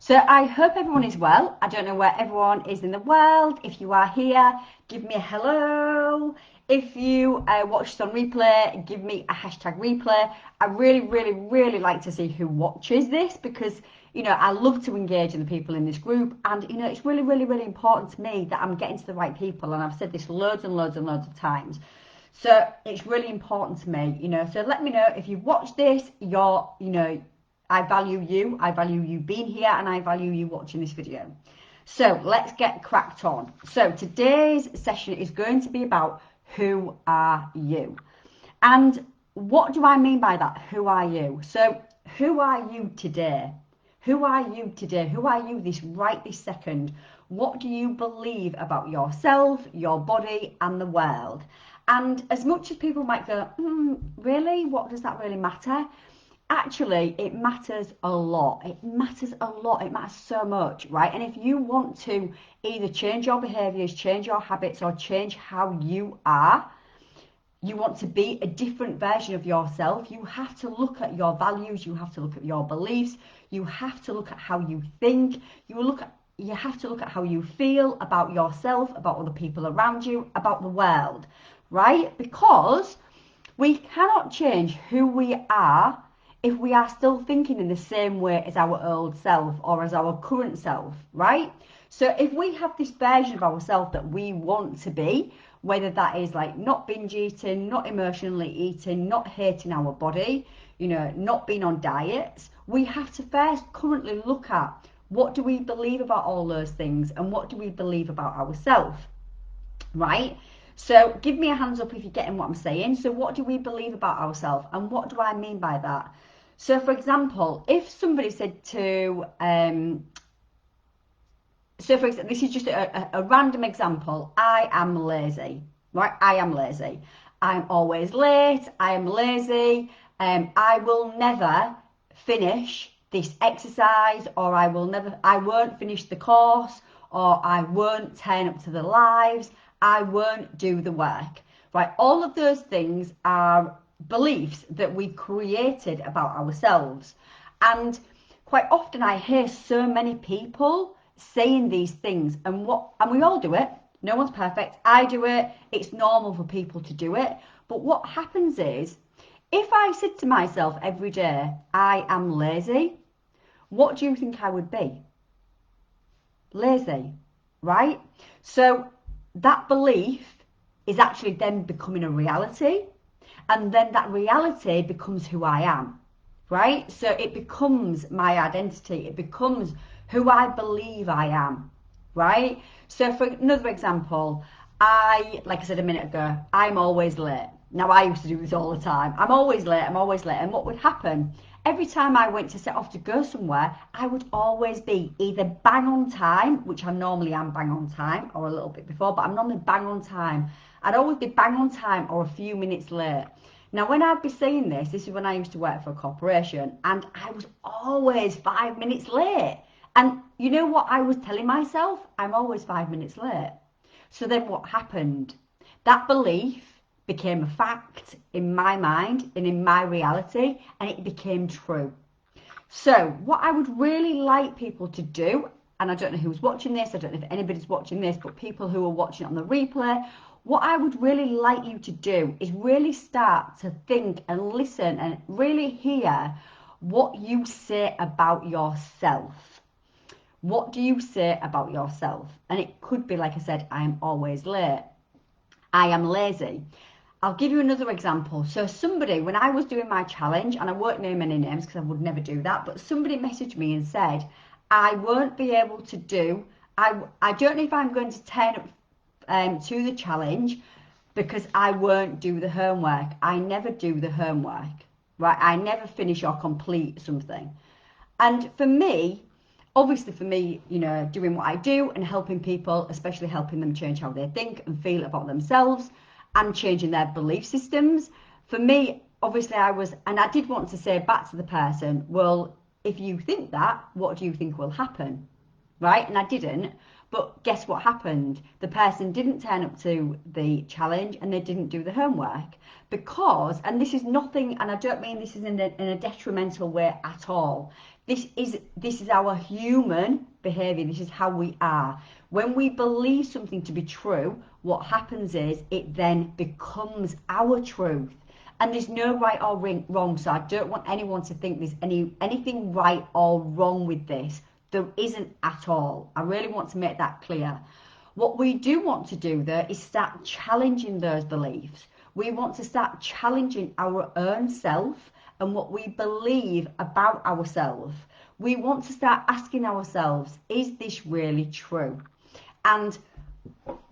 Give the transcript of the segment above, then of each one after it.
So I hope everyone is well. I don't know where everyone is in the world. If you are here, give me a hello. If you watch this on replay, give me a hashtag replay. I really like to see who watches this because, you know, I love to engage with the people in this group. And, you know, it's really important to me that I'm getting to the right people. And I've said this loads of times. So it's really important to me, you know. So let me know if you watch this, you're, you know, I value you being here, and I value you watching this video. So let's get cracked on. So today's session is going to be about who are you? And what do I mean by that? Who are you? So who are you today? Who are you today? Who are you this second? What do you believe about yourself, your body, and the world? And as much as people might go, really? What does that really matter? Actually, it matters a lot. It matters a lot. It matters so much, right? And if you want to either change your behaviors, change your habits, or change how you are, you want to be a different version of yourself, you have to look at your values, you have to look at your beliefs, you have to look at how you think, you have to look at how you feel about yourself, about other people around you, about the world, right? Because we cannot change who we are if we are still thinking in the same way as our old self or as our current self, right? So if we have this version of ourselves that we want to be, whether that is like not binge eating, not emotionally eating, not hating our body, you know, not being on diets, we have to first currently look at what do we believe about all those things and what do we believe about ourselves, right? So give me a hands up if you're getting what I'm saying. So what do we believe about ourselves, and what do I mean by that? So for example, if somebody said to, so for example, this is just a random example. I am lazy, right? I am lazy. I'm always late. I am lazy. I will never finish this exercise, or I won't finish the course, or I won't turn up to the lives. I won't do the work, right? All of those things are beliefs that we created about ourselves. And quite often I hear so many people saying these things, and we all do it. No one's perfect. I do it. It's normal for people to do it. But what happens is, if I said to myself every day, I am lazy, what do you think I would be? Lazy, right? So that belief is actually then becoming a reality, and then that reality becomes who I am, right? So it becomes my identity, it becomes who I believe I am, right? So for another example, like I said a minute ago, I'm always late. Now I used to do this all the time. I'm always late, and what would happen? Every time I went to set off to go somewhere, I would always be either bang on time, which I normally am bang on time, or a little bit before, but I'm normally bang on time. I'd always be bang on time or a few minutes late. Now, when I'd be saying this is when I used to work for a corporation, and I was always 5 minutes late. And you know what I was telling myself? I'm always 5 minutes late. So then what happened? That belief became a fact in my mind and in my reality, and it became true. So what I would really like people to do, and I don't know who's watching this, I don't know if anybody's watching this, but people who are watching it on the replay, what I would really like you to do is really start to think and listen and really hear what you say about yourself. What do you say about yourself? And it could be, like I said, I'm always late. I am lazy. I'll give you another example. So somebody, when I was doing my challenge, and I won't name any names because I would never do that, but somebody messaged me and said, I won't be able to do, I don't know if I'm going to turn up to the challenge because I won't do the homework. I never do the homework, right? I never finish or complete something. And for me, obviously for me, you know, doing what I do and helping people, especially helping them change how they think and feel about themselves and changing their belief systems, for me, obviously I did want to say back to the person, well, if you think that, what do you think will happen? Right? And I didn't. But guess what happened? The person didn't turn up to the challenge and they didn't do the homework because, and this is nothing, and I don't mean this is in a detrimental way at all. This is our human behavior. This is how we are. When we believe something to be true, what happens is it then becomes our truth. And there's no right or wrong, so I don't want anyone to think there's anything right or wrong with this. There isn't at all. I really want to make that clear. What we do want to do though is start challenging those beliefs. We want to start challenging our own self and what we believe about ourselves. We want to start asking ourselves, is this really true? And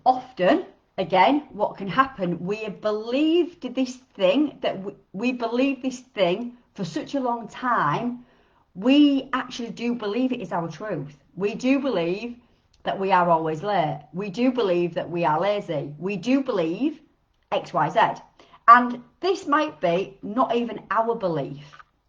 often, again, what can happen, we have believed this thing, that we believe this thing for such a long time, we actually do believe it is our truth. We do believe that we are always late. We do believe that we are lazy. We do believe X, Y, Z. And this might be not even our belief,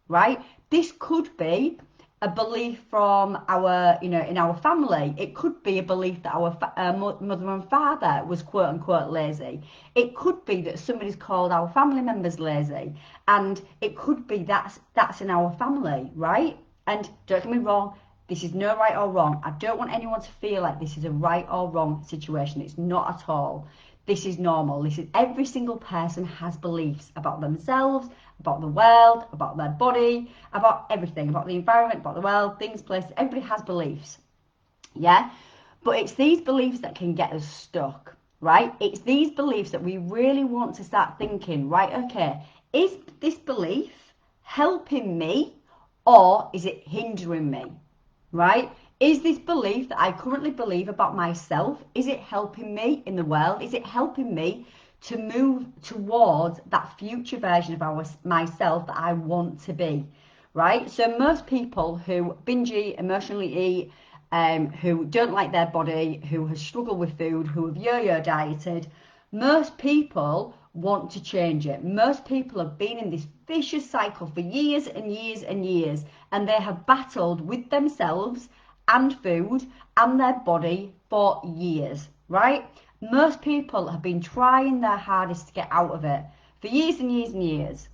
right? This could be a belief from our, in our family. It could be a belief that our mother and father was quote unquote lazy. It could be that somebody's called our family members lazy, and it could be that's in our family, right? And don't get me wrong, this is no right or wrong. I don't want anyone to feel like this is a right or wrong situation. It's not at all. This is normal. This is every single person has beliefs about themselves, about the world, about their body, about everything, about the environment, about the world, things, places. Everybody has beliefs, yeah? But it's these beliefs that can get us stuck, right? It's these beliefs that we really want to start thinking, right, okay, is this belief helping me or is it hindering me, right? Is this belief that I currently believe about myself, is it helping me in the world? Is it helping me to move towards that future version of myself that I want to be, right? So most people who binge eat, emotionally eat, who don't like their body, who have struggled with food, who have yo-yo dieted, most people want to change it. Most people have been in this vicious cycle for years and years and years, and they have battled with themselves and food and their body for years, right? Most people have been trying their hardest to get out of it for years and years and years.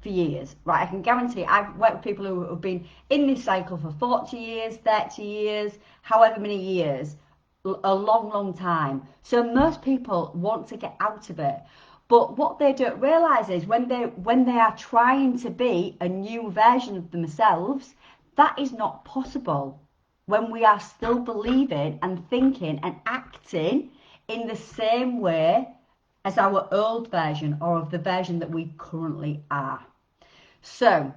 For years, right? I can guarantee I've worked with people who have been in this cycle for 40 years, 30 years, however many years, a long, long time. So most people want to get out of it. But what they don't realise is when they are trying to be a new version of themselves, that is not possible when we are still believing and thinking and acting in the same way as our old version or of the version that we currently are. So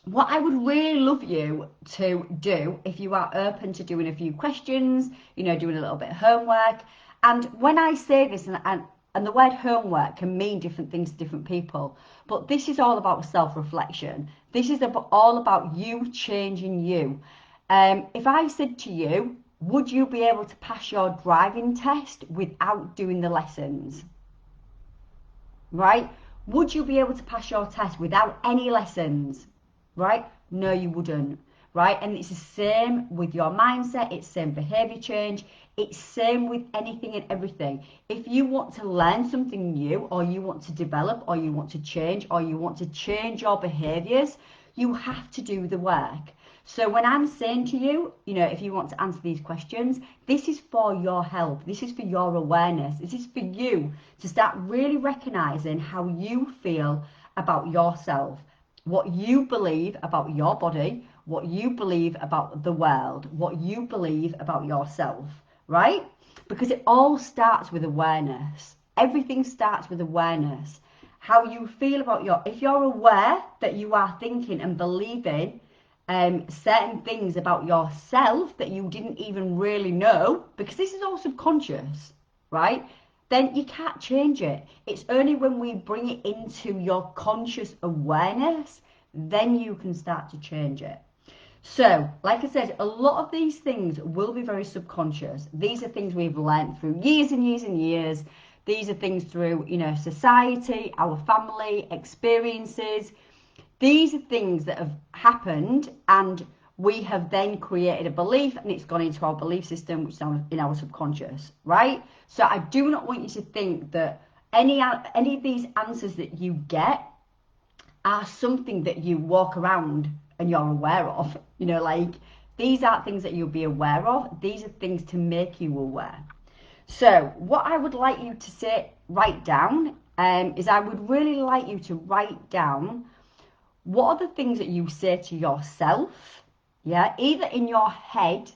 what I would really love you to do, if you are open to doing a few questions, doing a little bit of homework, and when I say this, and the word homework can mean different things to different people, but this is all about self-reflection. This is all about you changing you. If I said to you, would you be able to pass your driving test without doing the lessons? Right? Would you be able to pass your test without any lessons? Right? No, you wouldn't. Right? And it's the same with your mindset. It's the same behavior change. It's the same with anything and everything. If you want to learn something new, or you want to develop, or you want to change, or you want to change your behaviors, you have to do the work. So when I'm saying to you, if you want to answer these questions, this is for your help. This is for your awareness. This is for you to start really recognizing how you feel about yourself, what you believe about your body, what you believe about the world, what you believe about yourself, right? Because it all starts with awareness. Everything starts with awareness. How you feel about if you're aware that you are thinking and believing certain things about yourself that you didn't even really know, because this is all subconscious, right? Then you can't change it. It's only when we bring it into your conscious awareness, then you can start to change it. So, like I said, a lot of these things will be very subconscious. These are things we've learned through years and years and years. These are things through, society, our family, experiences. These are things that have happened, and we have then created a belief and it's gone into our belief system, which is in our subconscious, right? So I do not want you to think that any of these answers that you get are something that you walk around and you're aware of. You know, like, these aren't things that you'll be aware of. These are things to make you aware. So what I would like you to write down is I would really like you to write down what are the things that you say to yourself, yeah, either in your head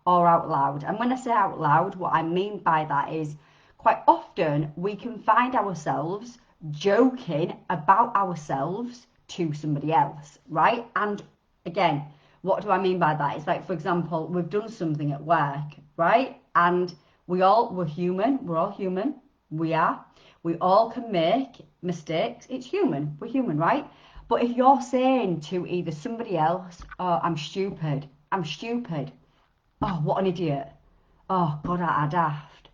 or out loud. And when I say out loud, what I mean by that is quite often we can find ourselves joking about ourselves to somebody else, right? And again, what do I mean by that? It's like, for example, we've done something at work, right? And we're human, we're all human, we all can make mistakes. It's human, we're human, right? But if you're saying to either somebody else, oh, I'm stupid, oh, what an idiot, oh, God, I daft.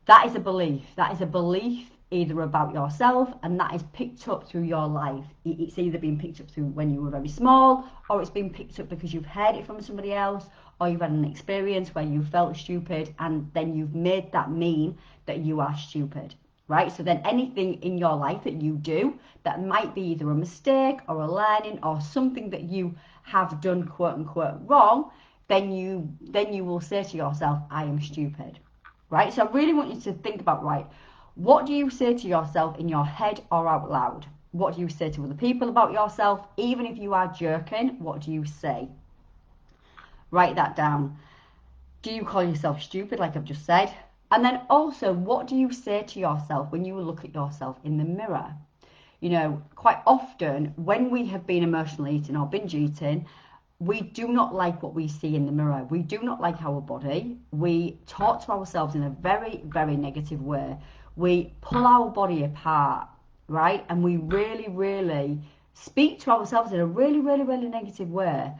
That is a belief. That is a belief either about yourself, and that is picked up through your life. It's either been picked up through when you were very small, or it's been picked up because you've heard it from somebody else, or you've had an experience where you felt stupid, and then you've made that mean that you are stupid. Right? So then anything in your life that you do that might be either a mistake or a learning or something that you have done quote unquote wrong, then you will say to yourself, I am stupid. Right? So I really want you to think about, right, what do you say to yourself in your head or out loud? What do you say to other people about yourself? Even if you are joking, what do you say? Write that down. Do you call yourself stupid, like I've just said? And then also, what do you say to yourself when you look at yourself in the mirror? You know, quite often when we have been emotionally eating or binge eating, we do not like what we see in the mirror. We do not like our body. We talk to ourselves in a very, very negative way. We pull our body apart, right? And we really, really speak to ourselves in a really, really, really negative way.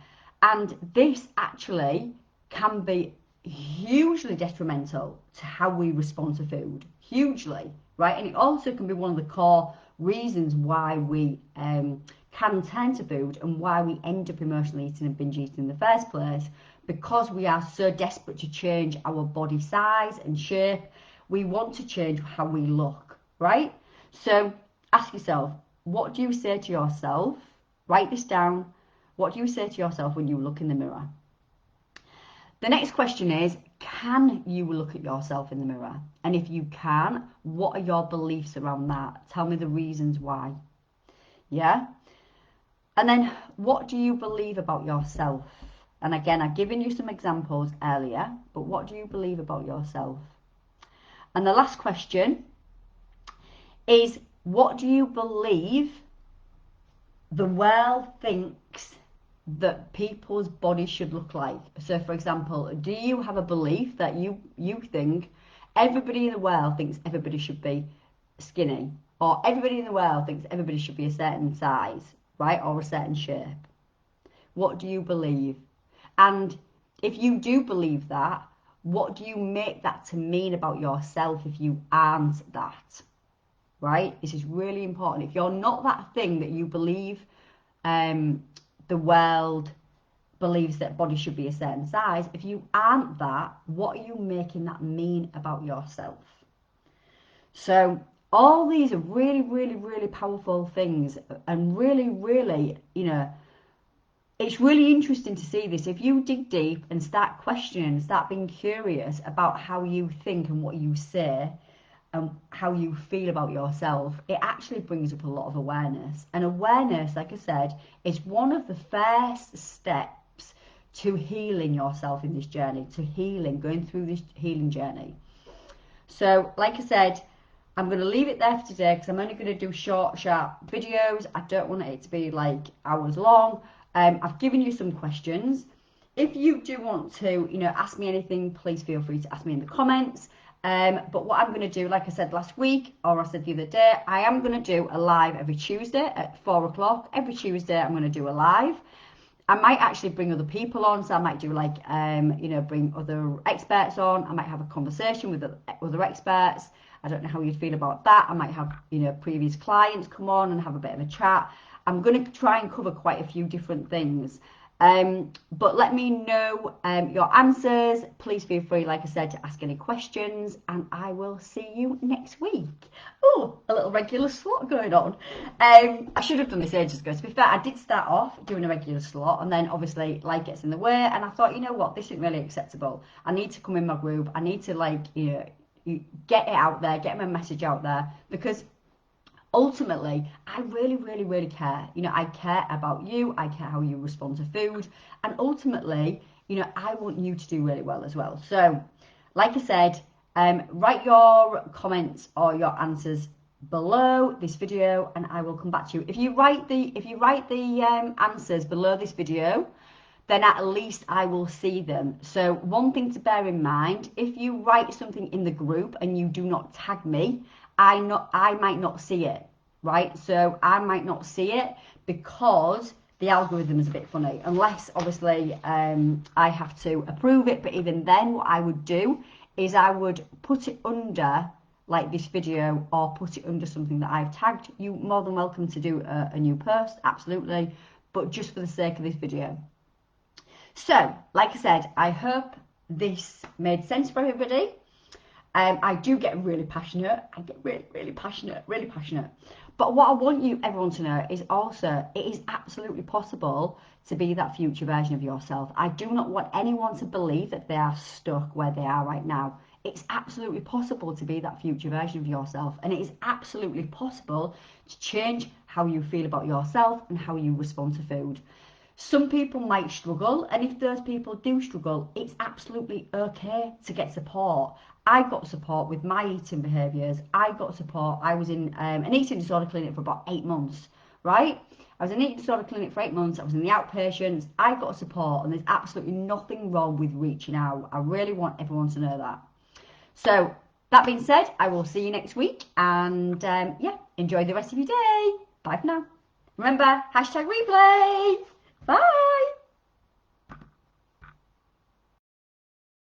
And this actually can be hugely detrimental to how we respond to food, hugely, right? And it also can be one of the core reasons why we can turn to food and why we end up emotionally eating and binge eating in the first place, because we are so desperate to change our body size and shape. We want to change how we look, right? So ask yourself, what do you say to yourself? Write this down. What do you say to yourself when you look in the mirror? The next question is, can you look at yourself in the mirror? And if you can, what are your beliefs around that? Tell me the reasons why. Yeah? And then, what do you believe about yourself? And again, I've given you some examples earlier, but what do you believe about yourself? And the last question is, what do you believe the world thinks that people's bodies should look like? So for example, do you have a belief that you think everybody in the world thinks everybody should be skinny, or everybody in the world thinks everybody should be a certain size, right, or a certain shape? What do you believe? And if you do believe that, what do you make that to mean about yourself if you aren't that? Right? This is really important. If you're not that thing that you believe the world believes that body should be a certain size, if you aren't that, what are you making that mean about yourself? So all these are really, really, really powerful things, and really, really, you know, it's really interesting to see this. If you dig deep and start questioning, start being curious about how you think and what you say and how you feel about yourself, it actually brings up a lot of awareness. And awareness, like I said, is one of the first steps to healing yourself in this journey, to healing, going through this healing journey. So, like I said, I'm going to leave it there for today because I'm only going to do short, sharp videos. I don't want it to be like hours long. I've given you some questions. If you do want to, you know, ask me anything, please feel free to ask me in the comments. But what I'm going to do, like I said last week, or I said the other day, I am going to do a live every Tuesday at 4 o'clock. Every Tuesday I'm going to do a live. I might actually bring other people on, so I might do like, you know, bring other experts on. I might have a conversation with other experts. I don't know how you'd feel about that. I might have, you know, previous clients come on and have a bit of a chat. I'm going to try and cover quite a few different things. But let me know your answers. Please feel free, like I said, to ask any questions, and I will see you next week. Oh, a little regular slot going on. I should have done this ages ago. To be fair, I did start off doing a regular slot, and then obviously life gets in the way, and I thought, you know what, this isn't really acceptable. I need to come in my group. I need to, like, get it out there, get my message out there, because ultimately, I really, really, really care. I care about you. I care how you respond to food. And ultimately, I want you to do really well as well. So, like I said, write your comments or your answers below this video, and I will come back to you. If you write the answers below this video, then at least I will see them. So one thing to bear in mind, if you write something in the group and you do not tag me, I might not see it, right? So I might not see it because the algorithm is a bit funny, unless obviously I have to approve it. But even then, what I would do is I would put it under like this video, or put it under something that I've tagged. You're more than welcome to do a new post, absolutely, but just for the sake of this video. So, like I said, I hope this made sense for everybody. I do get really passionate. I get really, really passionate, really passionate. But what I want everyone to know is also, it is absolutely possible to be that future version of yourself. I do not want anyone to believe that they are stuck where they are right now. It's absolutely possible to be that future version of yourself. And it is absolutely possible to change how you feel about yourself and how you respond to food. Some people might struggle, and if those people do struggle, it's absolutely okay to get support. I got support with my eating behaviours. I got support. I was in an eating disorder clinic for about 8 months, right? I was in an eating disorder clinic for 8 months. I was in the outpatients. I got support, and there's absolutely nothing wrong with reaching out. I really want everyone to know that. So, that being said, I will see you next week, and yeah, enjoy the rest of your day. Bye for now. Remember, #replay. Bye.